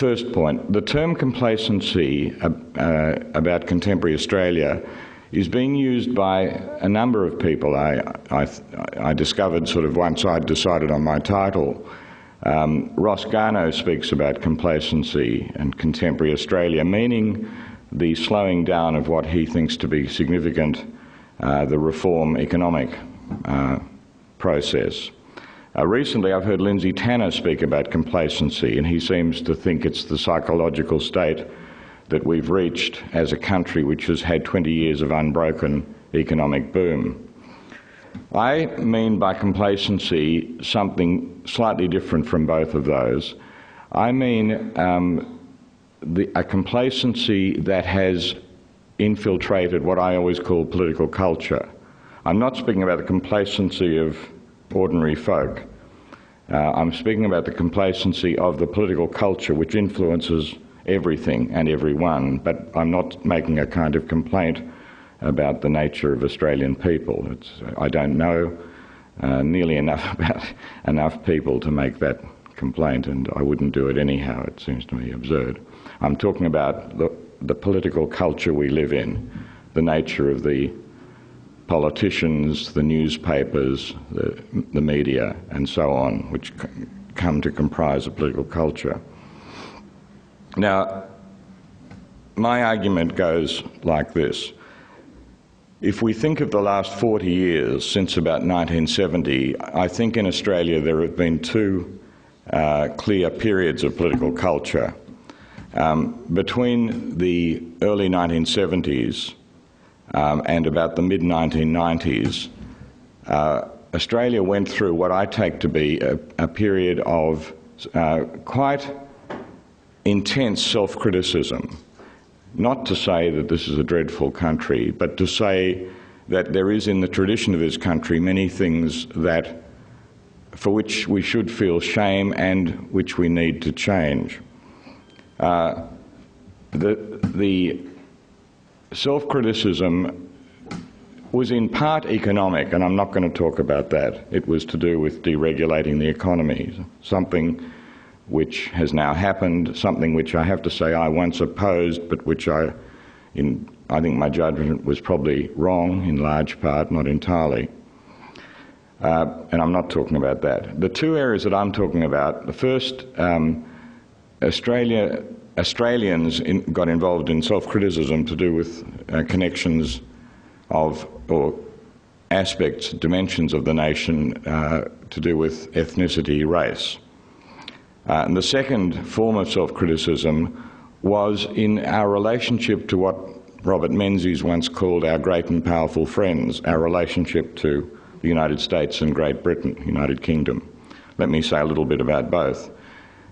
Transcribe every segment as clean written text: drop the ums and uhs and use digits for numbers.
First point, the term complacency about contemporary Australia is being used by a number of people. I discovered sort of once I'd decided on my title. Ross Garnaut speaks about complacency and contemporary Australia, meaning the slowing down of what he thinks to be significant, the reform economic process. Recently I've heard Lindsay Tanner speak about complacency, and he seems to think it's the psychological state that we've reached as a country which has had 20 years of unbroken economic boom. I mean by complacency something slightly different from both of those. I mean a complacency that has infiltrated what I always call political culture. I'm not speaking about the complacency of ordinary folk. I'm speaking about the complacency of the political culture which influences everything and everyone, but I'm not making a kind of complaint about the nature of Australian people. I don't know nearly enough about enough people to make that complaint, and I wouldn't do it anyhow. It seems to me absurd. I'm talking about the political culture we live in, the nature of the politicians, the newspapers, the media, and so on, which come to comprise a political culture. Now, my argument goes like this. If we think of the last 40 years, since about 1970, I think in Australia there have been two clear periods of political culture. Between the early 1970s and about the mid-1990s, Australia went through what I take to be a period of quite intense self-criticism. Not to say that this is a dreadful country, but to say that there is in the tradition of this country many things for which we should feel shame and which we need to change. The self-criticism was in part economic, and I'm not going to talk about that. It was to do with deregulating the economy, something which has now happened, something which I have to say I once opposed, but which I think my judgment was probably wrong in large part, not entirely. And I'm not talking about that. The two areas that I'm talking about, the first, Australians got involved in self-criticism to do with connections of, or aspects, dimensions of the nation to do with ethnicity, race. And the second form of self-criticism was in our relationship to what Robert Menzies once called our great and powerful friends, our relationship to the United States and Great Britain, United Kingdom. Let me say a little bit about both.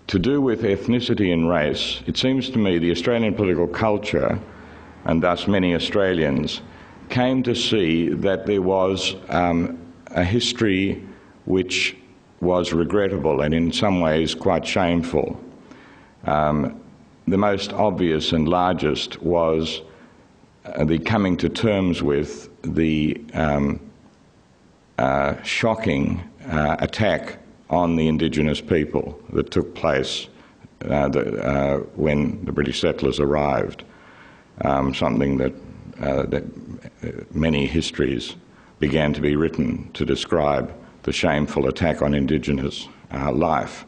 To do with ethnicity and race, it seems to me the Australian political culture, and thus many Australians, came to see that there was a history which was regrettable and in some ways quite shameful. The most obvious and largest was the coming to terms with the shocking attack on the Indigenous people that took place when the British settlers arrived, something that many histories began to be written to describe the shameful attack on Indigenous life,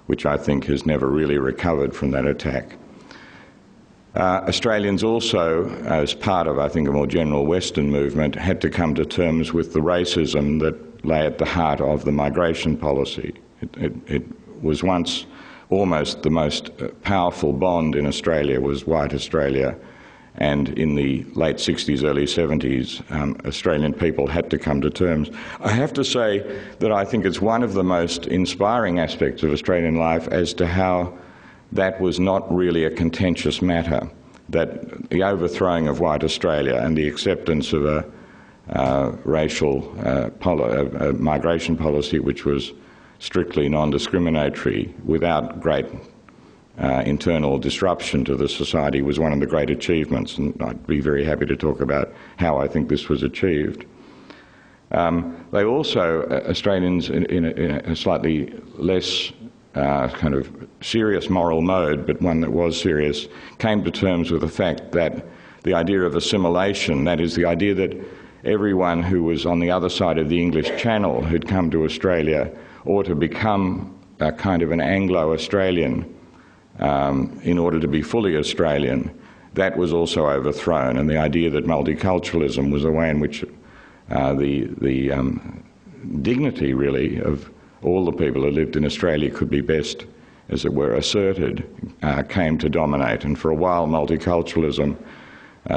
which I think has never really recovered from that attack. Australians also, as part of, I think, a more general Western movement, had to come to terms with the racism that lay at the heart of the migration policy. It was once almost the most powerful bond in Australia was white Australia, and in the late 60s, early 70s, Australian people had to come to terms. I have to say that I think it's one of the most inspiring aspects of Australian life as to how that was not really a contentious matter, that the overthrowing of white Australia and the acceptance of a racial migration policy which was strictly non-discriminatory without great internal disruption to the society was one of the great achievements, and I'd be very happy to talk about how I think this was achieved. They also, Australians in a slightly less kind of serious moral mode, but one that was serious, came to terms with the fact that the idea of assimilation, that is the idea that everyone who was on the other side of the English Channel who'd come to Australia ought to become a kind of an Anglo-Australian in order to be fully Australian, that was also overthrown. And the idea that multiculturalism was a way in which the dignity, really, of all the people who lived in Australia could be best, as it were, asserted, came to dominate. And for a while, multiculturalism,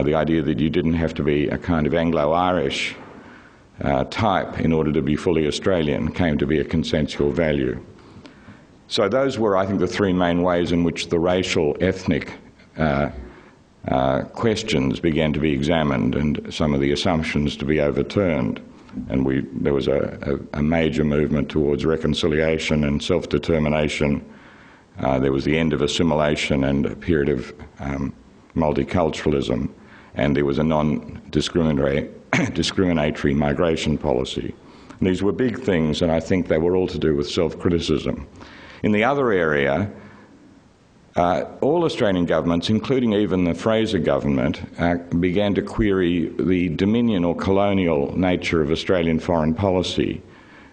the idea that you didn't have to be a kind of Anglo-Irish type in order to be fully Australian, came to be a consensual value. So those were, I think, the three main ways in which the racial, ethnic questions began to be examined and some of the assumptions to be overturned. And there was a major movement towards reconciliation and self-determination. There was the end of assimilation and a period of multiculturalism, and there was a non-discriminatory migration policy. And these were big things, and I think they were all to do with self-criticism. In the other area, all Australian governments, including even the Fraser government, began to query the dominion or colonial nature of Australian foreign policy,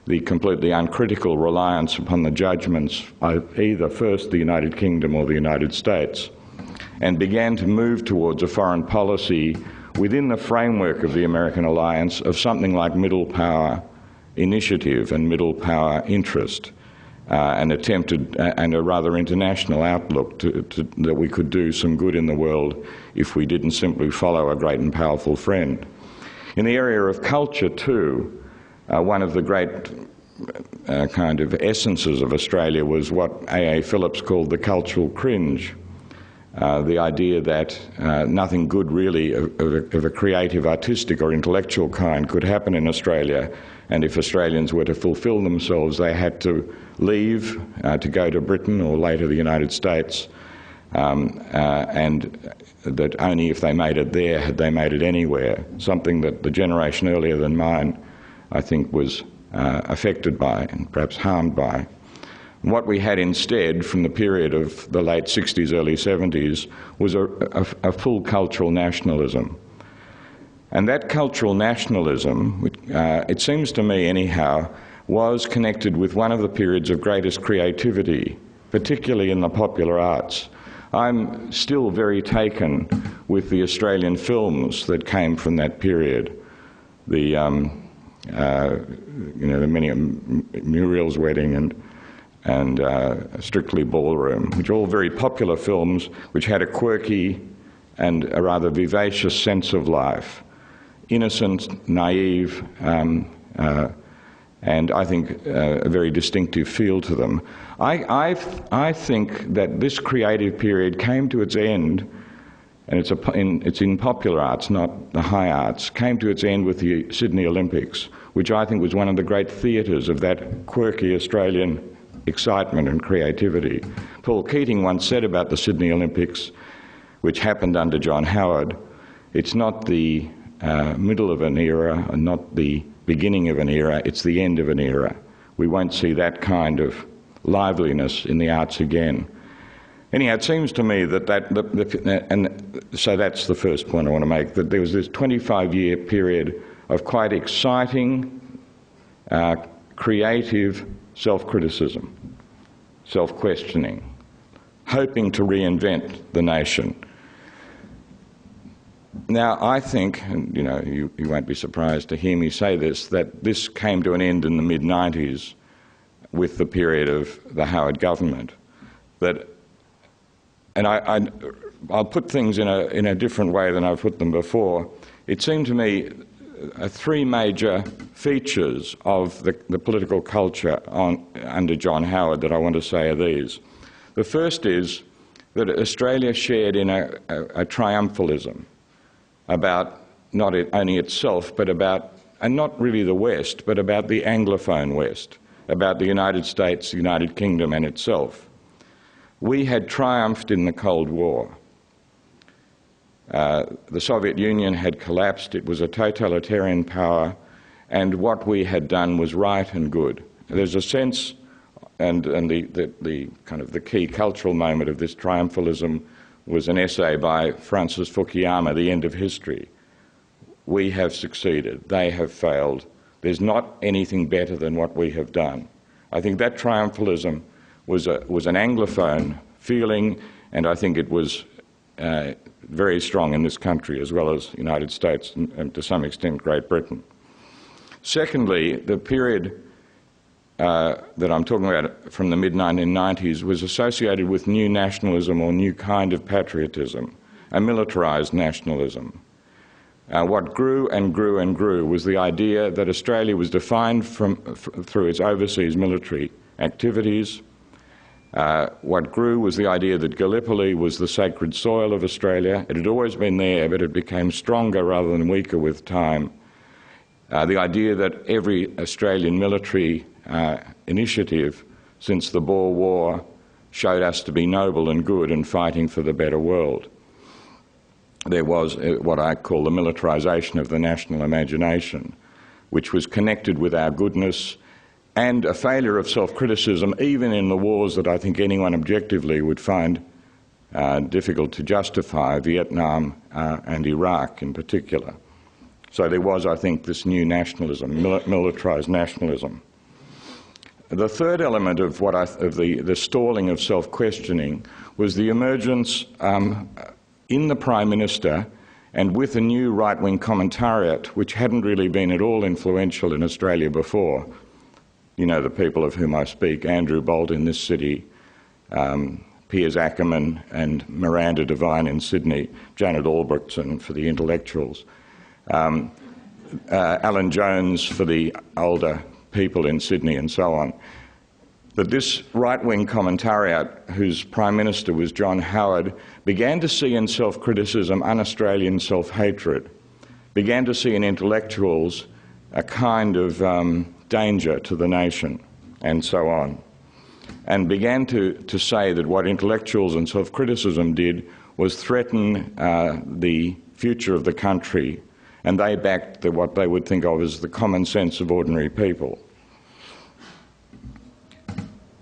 the completely uncritical reliance upon the judgments of either first the United Kingdom or the United States, and began to move towards a foreign policy within the framework of the American alliance of something like middle power initiative and middle power interest. And attempted, and a rather international outlook that we could do some good in the world if we didn't simply follow a great and powerful friend. In the area of culture too, one of the great kind of essences of Australia was what A.A. Phillips called the cultural cringe. The idea that nothing good really of a creative, artistic or intellectual kind could happen in Australia, and if Australians were to fulfil themselves, they had to leave to go to Britain or later the United States, and that only if they made it there had they made it anywhere, something that the generation earlier than mine, I think, was affected by and perhaps harmed by. What we had instead from the period of the late 60s, early 70s was a full cultural nationalism. And that cultural nationalism, it seems to me anyhow, was connected with one of the periods of greatest creativity, particularly in the popular arts. I'm still very taken with the Australian films that came from that period. The many Muriel's Wedding and Strictly Ballroom, which are all very popular films which had a quirky and a rather vivacious sense of life. Innocent, naive, and I think a very distinctive feel to them. I think that this creative period came to its end, and it's in popular arts, not the high arts, came to its end with the Sydney Olympics, which I think was one of the great theatres of that quirky Australian excitement and creativity. Paul Keating once said about the Sydney Olympics, which happened under John Howard, it's not the middle of an era and not the beginning of an era, it's the end of an era. We won't see that kind of liveliness in the arts again. Anyhow, it seems to me that and so that's the first point I want to make, that there was this 25-year period of quite exciting, creative self-criticism, self-questioning, hoping to reinvent the nation. Now, I think, and you won't be surprised to hear me say this, that this came to an end in the mid-90s with the period of the Howard government. And I'll put things in a different way than I've put them before. It seemed to me three major features of the political culture under John Howard that I want to say are these. The first is that Australia shared in a triumphalism about not only itself, but about, and not really the West, but about the Anglophone West, about the United States, the United Kingdom and itself. We had triumphed in the Cold War. The Soviet Union had collapsed, it was a totalitarian power, and what we had done was right and good. There's a sense the kind of the key cultural moment of this triumphalism was an essay by Francis Fukuyama, The End of History. We have succeeded, they have failed. There's not anything better than what we have done. I think that triumphalism was an Anglophone feeling, and I think it was very strong in this country as well as the United States and to some extent Great Britain. Secondly, the period that I'm talking about from the mid-1990s was associated with new nationalism or new kind of patriotism, a militarised nationalism. What grew and grew and grew was the idea that Australia was defined through its overseas military activities. What grew was the idea that Gallipoli was the sacred soil of Australia. It had always been there, but it became stronger rather than weaker with time. The idea that every Australian military initiative since the Boer War showed us to be noble and good and fighting for the better world. There was what I call the militarisation of the national imagination, which was connected with our goodness, and a failure of self-criticism, even in the wars that I think anyone objectively would find difficult to justify, Vietnam and Iraq in particular. So there was, I think, this new nationalism, militarised nationalism. The third element of the stalling of self-questioning was the emergence in the Prime Minister and with a new right-wing commentariat, which hadn't really been at all influential in Australia before. You know the people of whom I speak, Andrew Bolt in this city, Piers Ackerman and Miranda Devine in Sydney, Janet Albrechtson for the intellectuals, Alan Jones for the older people in Sydney and so on. That this right-wing commentariat, whose Prime Minister was John Howard, began to see in self-criticism un-Australian self-hatred, began to see in intellectuals a kind of danger to the nation, and so on, and began to say that what intellectuals and self-criticism did was threaten the future of the country, and they backed what they would think of as the common sense of ordinary people.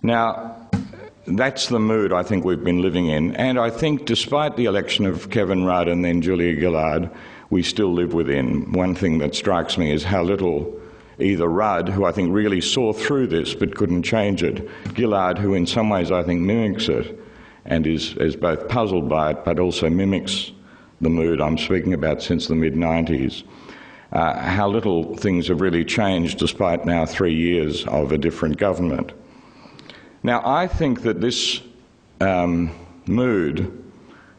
Now, that's the mood I think we've been living in, and I think despite the election of Kevin Rudd and then Julia Gillard, we still live within. One thing that strikes me is how little either Rudd, who I think really saw through this but couldn't change it, Gillard, who in some ways I think mimics it and is both puzzled by it but also mimics the mood I'm speaking about since the mid-90s, how little things have really changed despite now 3 years of a different government. Now, I think that this mood,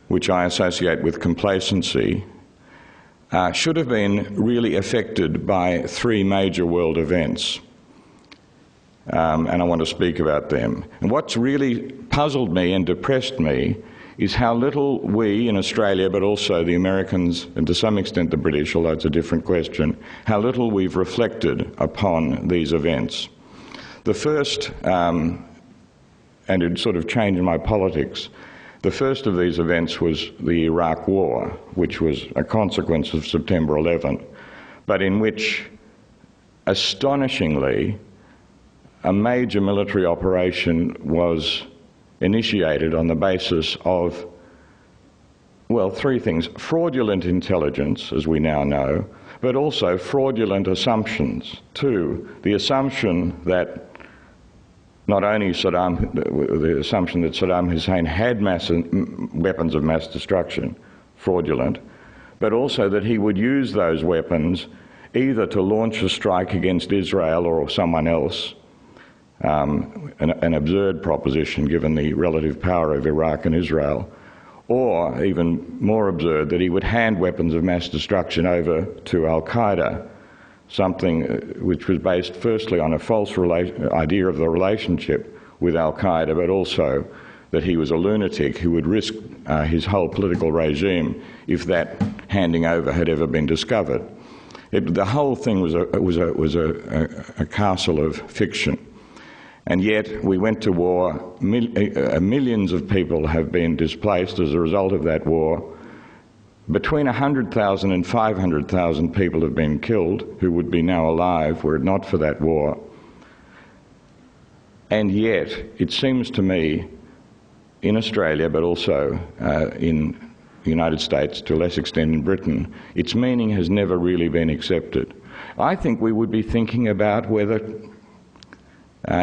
which I associate with complacency, should have been really affected by 3 major world events. And I want to speak about them. And what's really puzzled me and depressed me is how little we in Australia, but also the Americans and to some extent the British, although it's a different question, how little we've reflected upon these events. The first, and it sort of changed my politics, the first of these events was the Iraq War, which was a consequence of September 11, but in which, astonishingly, a major military operation was initiated on the basis of, well, 3 things: fraudulent intelligence, as we now know, but also fraudulent assumptions. 2, the assumption that not only the assumption that Saddam Hussein had weapons of mass destruction, fraudulent, but also that he would use those weapons either to launch a strike against Israel or someone else, an absurd proposition given the relative power of Iraq and Israel, or even more absurd, that he would hand weapons of mass destruction over to Al-Qaeda, something which was based firstly on a false idea of the relationship with Al-Qaeda, but also that he was a lunatic who would risk his whole political regime if that handing over had ever been discovered. The whole thing was a castle of fiction. And yet we went to war. Millions of people have been displaced as a result of that war. Between 100,000 and 500,000 people have been killed who would be now alive were it not for that war. And yet, it seems to me, in Australia, but also in the United States, to a less extent in Britain, its meaning has never really been accepted. I think we would be thinking about whether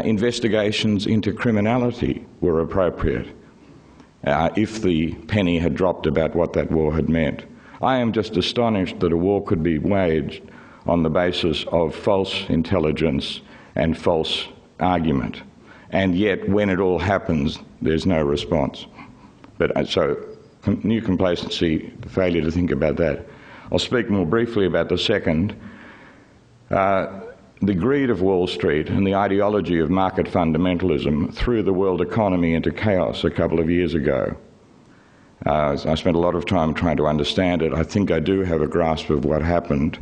investigations into criminality were appropriate if the penny had dropped about what that war had meant. I am just astonished that a war could be waged on the basis of false intelligence and false argument. And yet, when it all happens, there's no response. But so, new complacency, failure to think about that. I'll speak more briefly about the second. The greed of Wall Street and the ideology of market fundamentalism threw the world economy into chaos a couple of years ago. I spent a lot of time trying to understand it. I think I do have a grasp of what happened.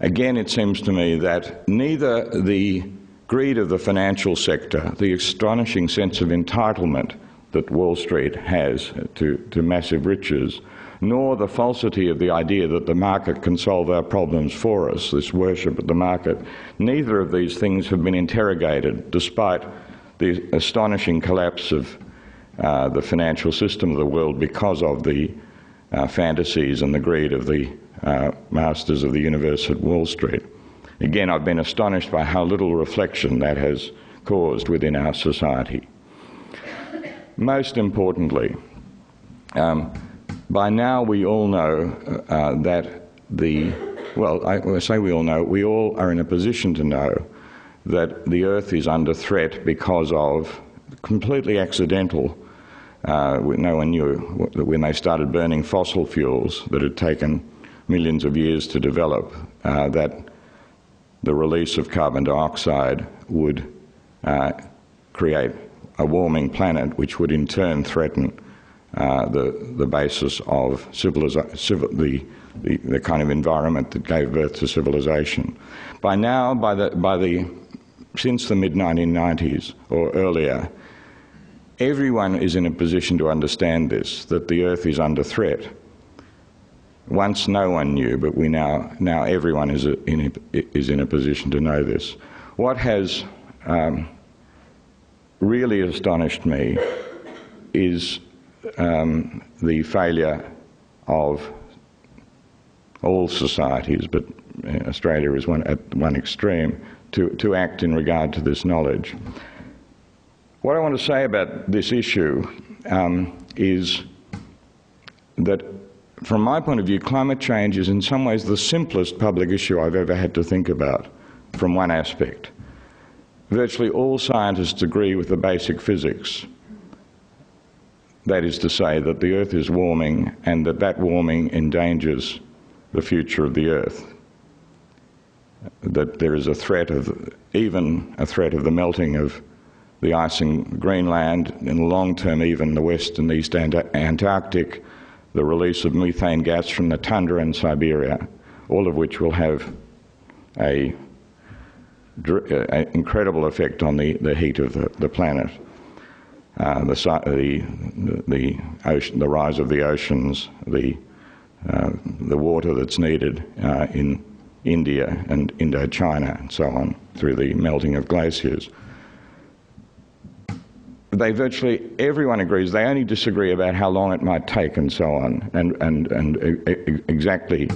Again, it seems to me that neither the greed of the financial sector, the astonishing sense of entitlement that Wall Street has to massive riches, nor the falsity of the idea that the market can solve our problems for us, this worship of the market, neither of these things have been interrogated, despite the astonishing collapse of the financial system of the world because of the fantasies and the greed of the masters of the universe at Wall Street. Again, I've been astonished by how little reflection that has caused within our society. Most importantly, by now we all know that I say we all know, we all are in a position to know that the Earth is under threat because of completely accidental. No one knew that when they started burning fossil fuels that had taken millions of years to develop, that the release of carbon dioxide would create a warming planet, which would in turn threaten the basis of the kind of environment that gave birth to civilization. By now, since the mid-1990s or earlier, everyone is in a position to understand this, that the Earth is under threat. Once no one knew, but now everyone is in a position to know this. What has really astonished me is the failure of all societies, but Australia is at one extreme, to act in regard to this knowledge. What I want to say about this issue is that, from my point of view, climate change is in some ways the simplest public issue I've ever had to think about from one aspect. Virtually all scientists agree with the basic physics. That is to say that the Earth is warming and that warming endangers the future of the Earth. That there is even a threat of the melting of the ice in Greenland, in the long term even the West and East Antarctic, the release of methane gas from the tundra in Siberia, all of which will have an incredible effect on the heat of the planet. The rise of the oceans, the water that's needed in India and Indochina and so on through the melting of glaciers. Virtually everyone agrees. They only disagree about how long it might take and so on, and exactly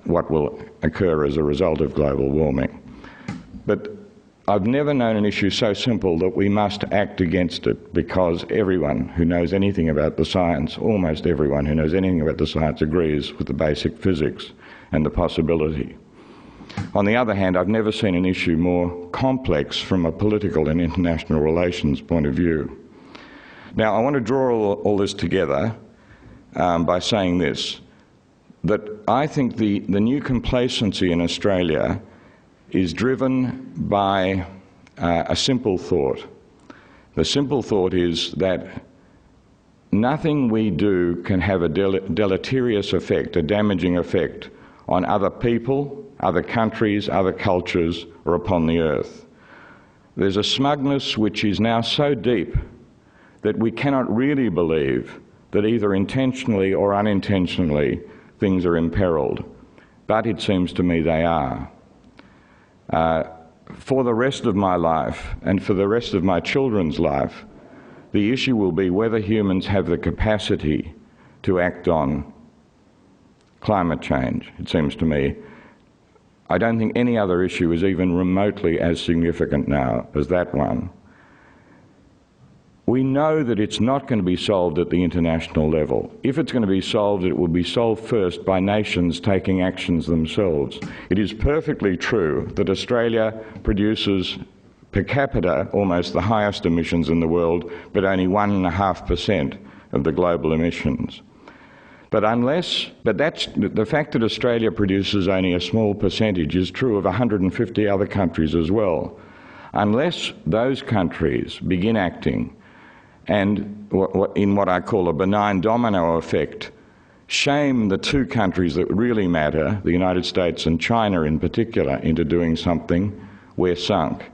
what will occur as a result of global warming. But I've never known an issue so simple that we must act against it, because everyone who knows anything about the science, almost everyone who knows anything about the science, agrees with the basic physics and the possibility. On the other hand, I've never seen an issue more complex from a political and international relations point of view. Now, I want to draw all this together by saying this, that I think the new complacency in Australia is driven by a simple thought. The simple thought is that nothing we do can have a deleterious effect, a damaging effect, on other people, other countries, other cultures, or upon the Earth. There's a smugness which is now so deep that we cannot really believe that either intentionally or unintentionally things are imperiled. But it seems to me they are. for the rest of my life and for the rest of my children's life, the issue will be whether humans have the capacity to act on climate change, it seems to me. I don't think any other issue is even remotely as significant now as that one. We know that it's not going to be solved at the international level. If it's going to be solved, it will be solved first by nations taking actions themselves. It is perfectly true that Australia produces per capita almost the highest emissions in the world, but only 1.5% of the global emissions. But that's the fact that Australia produces only a small percentage is true of 150 other countries as well. Unless those countries begin acting and in what I call a benign domino effect, shame the two countries that really matter, the United States and China in particular, into doing something, we're sunk.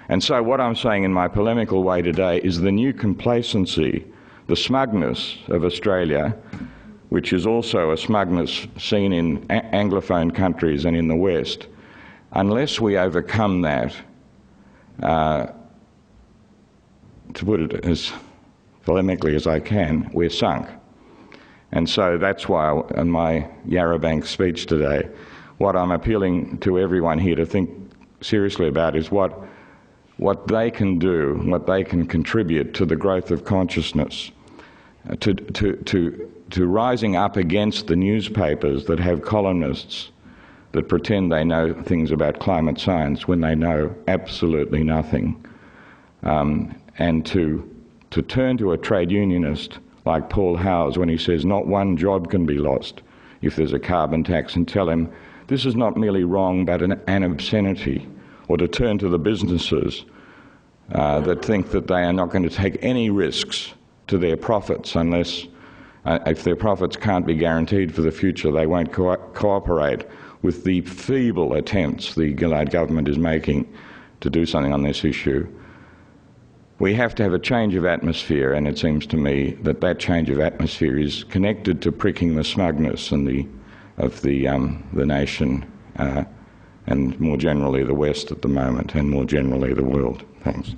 And so what I'm saying in my polemical way today is the new complacency, the smugness of Australia, which is also a smugness seen in Anglophone countries and in the West, unless we overcome that, to put it as polemically as I can, we're sunk. And so that's why in my Yarrabank speech today, what I'm appealing to everyone here to think seriously about is what they can do, what they can contribute to the growth of consciousness, to rising up against the newspapers that have columnists that pretend they know things about climate science when they know absolutely nothing, and to turn to a trade unionist like Paul Howes when he says not one job can be lost if there's a carbon tax, and tell him this is not merely wrong but an obscenity, or to turn to the businesses that think that they are not going to take any risks to their profits unless, if their profits can't be guaranteed for the future, they won't cooperate with the feeble attempts the Gillard government is making to do something on this issue. We have to have a change of atmosphere, and it seems to me that that change of atmosphere is connected to pricking the smugness of the nation and more generally the West at the moment, and more generally the world. Thanks.